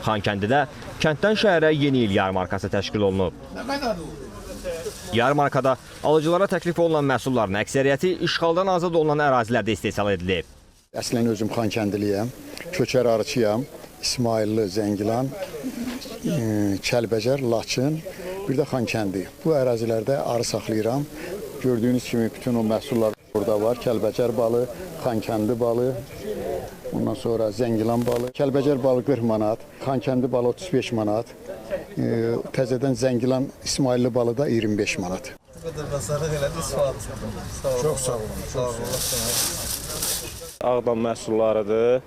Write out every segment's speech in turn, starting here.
Xankəndidə kənddən şəhərə yeni il yarmarkası təşkil olunub. Yarmarkada alıcılara təklif olunan məhsulların əksəriyyəti işğaldan azad olunan ərazilərdə istehsal edilib. Əslən özüm Xankəndiliyəm, köçər arıçıyam, İsmailli, Zəngilan, Kəlbəcər, Laçın, bir də Xankəndi. Bu ərazilərdə arı saxlayıram. Gördüyünüz kimi bütün o məhsullar burada var. Kəlbəcər balı, Xankəndi balı, ondan sonra Zəngilan balı. Kəlbəcər balı 40 manat, Xankəndi balı 35 manat, təzədən Zəngilan İsmailli balı da 25 manat. Çox sağ olun. Ağdam məhsullarıdır,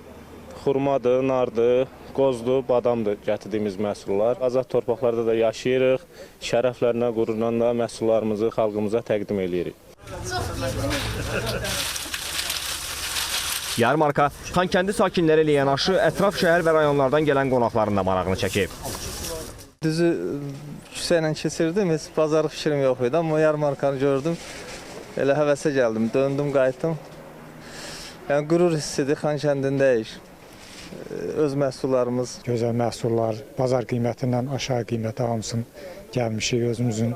xurmadır, nardır, qozdur, badamdır gətirdiyimiz məhsullar. Azad torpaqlarda da yaşayırıq, şərəflərlə, qürurla məhsullarımızı xalqımıza təqdim edirik. Yarmarka Xankəndi sakinləri ilə yanaşı ətraf şəhər və rayonlardan gələn qonaqların da marağını çəkib. Düzü küsə ilə keçirdim, heç bazarlıq fikrim yox idi, amma yarmarkanı gördüm, elə həvəsə gəldim, döndüm, qayıtdım. Yəni, qürur hissidir, Xankəndindəyik. Öz məhsullarımız. Gözəl məhsullar, bazar qiymətindən aşağı qiymətə hamısını gəlmişik, özümüzün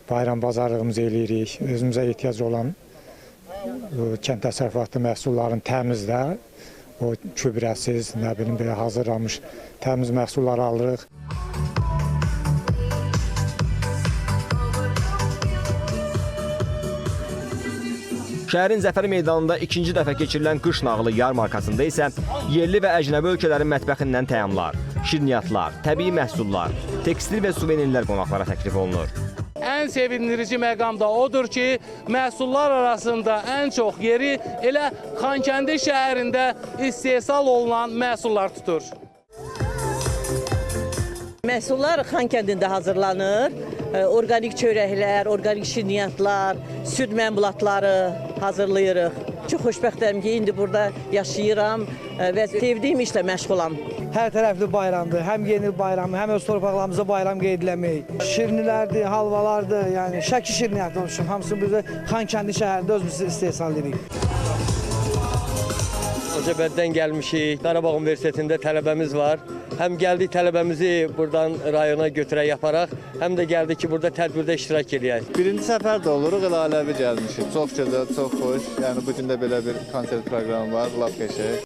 bayram bazarlığımızı eləyirik, özümüzə ehtiyac olan kənd təsərrüfatı məhsulların təmizdə, o kübrəsiz, nə bilim, belə hazırlanmış təmiz məhsulları alırıq. Şəhərin Zəfər meydanında ikinci dəfə keçirilən qış nağılı yarmarkasında isə yerli və əcnəbi ölkələrin mətbəxindən təamlar, şirniyyatlar, təbii məhsullar, tekstil və suvenirlər qonaqlara təklif olunur. Ən sevindirici məqam da odur ki, məhsullar arasında ən çox yeri elə Xankəndi şəhərində istehsal olunan məhsullar tutur. Məhsullar Xankəndində hazırlanır. Orqanik çörəklər, orqanik şirniyyatlar, süd məmulatları hazırlayırıq. Çox xoşbəxtəm ki, indi burada yaşayıram və sevdiyim işlə məşğulam. Hər tərəfli bayramdır, həm yeni bayramı, həm öz torpaqlarımıza bayram qeyd eləmək. Şirnilərdir, halvalardır, yəni Şəki şirniyyatı olsun, hamısını biz Xankəndi şəhərində özümüz istehsal edirik. Ocabəddən gəlmişik, Qarabağ Universitetində tələbəmiz var. Həm gəldik tələbəmizi buradan rayona götürək yaparaq, həm də gəldik ki, burada tədbirdə iştirak edək. Birinci səfər də oluruq, elə ailəvi gəlmişik. Çox gözəl, çox xoş. Yəni bu gün də belə bir konsert proqramı var, lap qəşəng.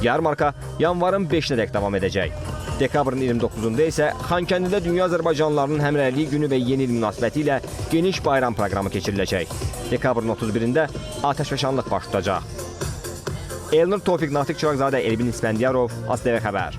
Yarmarka yanvarın 5-nədək davam edəcək. Dekabrın 29-da isə Xankəndidə Dünya Azərbaycanlılarının Həmrəyliyi günü və yeni il münasibəti ilə geniş bayram proqramı keçiriləcək. Dekabrın 31-də atəşfəşanlıq baş tutacaq. Elnur Tofiq, Natiq Çıraqzadə, Elvin İspəndiyarov, ASTV Xəbər.